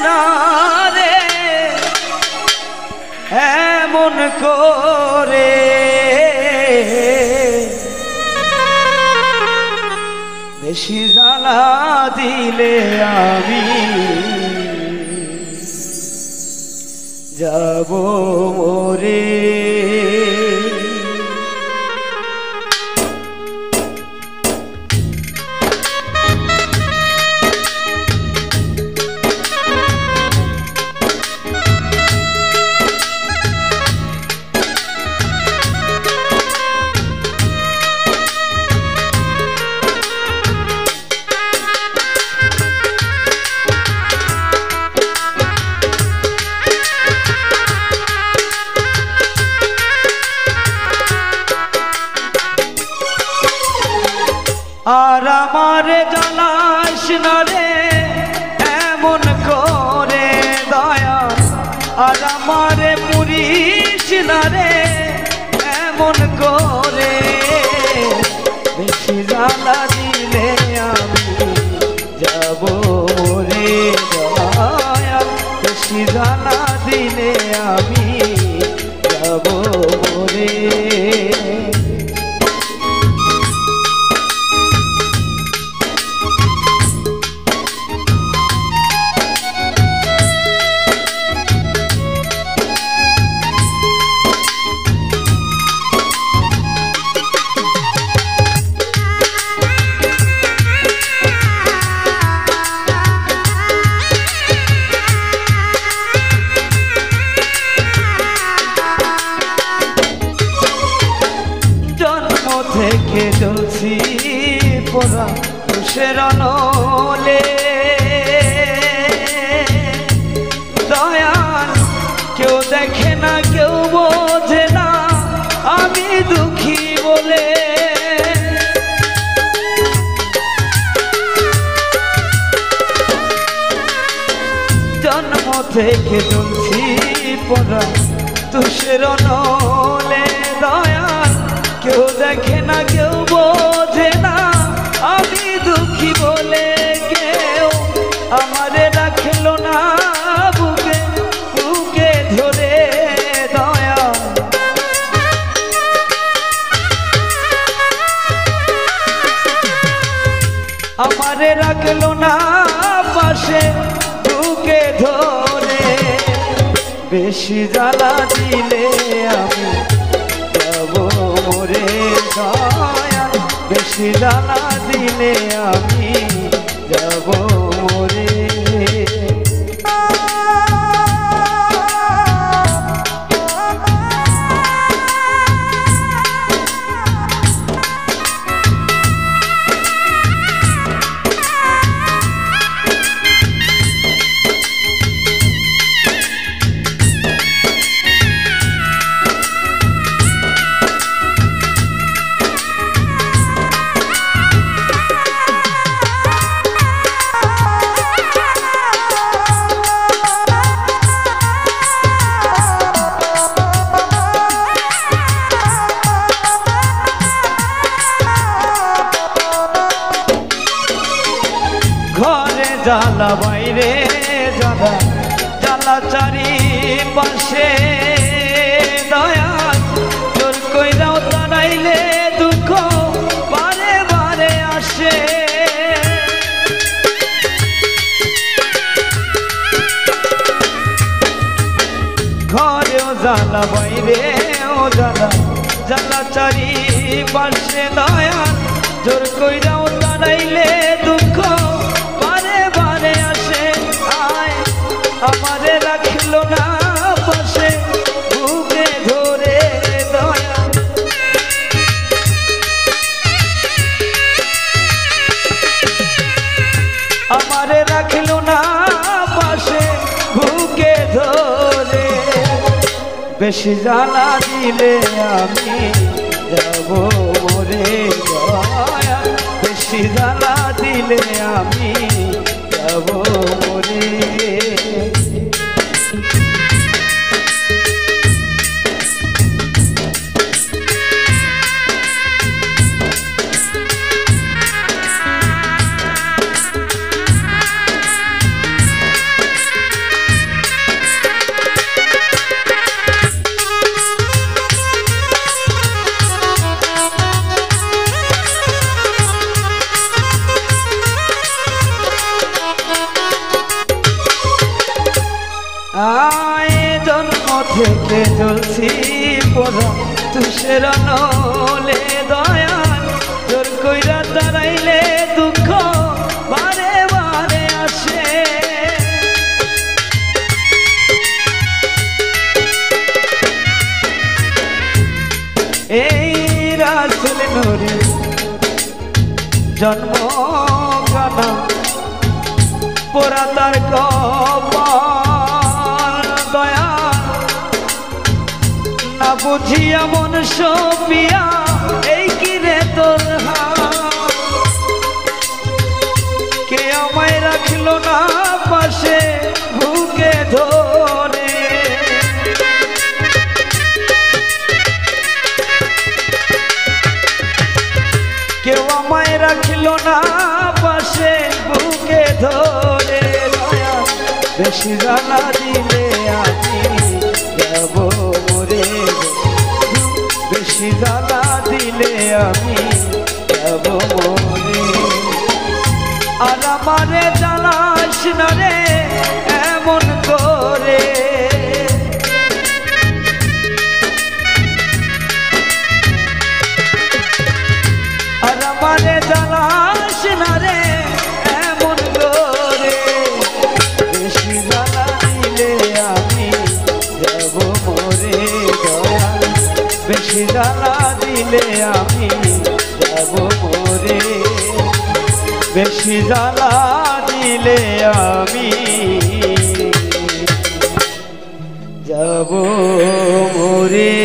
না রে এমন করে বেশি জ্বালা দিলে আমি যাব মরে আর আমারে জ্বালাস না রে এমন করে দয়া আর আমারে পুরিস না রে এমন করে বেশি জ্বালা দিলে আমি যাব রে দয়া বেশি জ্বালা দিলে আমি যাব রে থেকে জ্বলছি পোড়া তুষের নলে দয়াল কেউ দেখে না কেউ বোঝে না আমি দুঃখী বলে জন্ম থেকে জ্বলছি পোড়া তুষের নলে দয়াল কেউ দেখে না কেউ বোঝে না আমি দুঃখী বলে কেউ আমারে রাখলো না বুকে বুকে ধরে দয়া আমারে রাখলো না পাশে বুকে ধরে বেশি জ্বালা দিলে আমি যাব মরে দয়া বেশি জ্বালা দিলে আমি যাব মরে ঘরে জ্বালা বাইরে জ্বালা জ্বালা চারি পাশে দয়া তোর কইরাও তারাইলে দুঃখ বারে বারে আসে ঘরেও জ্বালা বাইরেও জ্বালা জ্বালা চারি পাশে দয়া তোর কইরাও তারাইলে দুঃখ আমারে রাখলো না পাশে বুকে ধরে দয়া আমারে রাখলো না পাশে বুকে ধরে বেশি জ্বালা দিলে আমি যাব মরে দয়া বেশি জ্বালা দিলে আমি যাব মরে থেকে জ্বলছি পোড়া তুষের নলে দয়াল তোর কইরা দাঁড়াইলে দুঃখ বারে বারে আসে এই রাসূল নূরে জন্ম কানা পোড়া তার কপাল দয়াল না বুঝিয়া মন সপিয়া এই কিরে তোর কে আমায় রাখলো না পাশে বুকে ধরে কেউ আমায় রাখলো না পাশে বুকে ধরে বেশি জ্বালা দিলে আমি যাব মরে বেশি জ্বালা দিলে আমি যাব মরে আর আমারে জ্বালাস না রে এমন করে আর আমারে জ্বালাস না রে এমন করে বেশি জ্বালা দিলে আমি যাব মরে দয়াল বেশি জ্বালা দিলে আমি যাব মরে বেশি জ্বালা দিলে আমি যাব মরে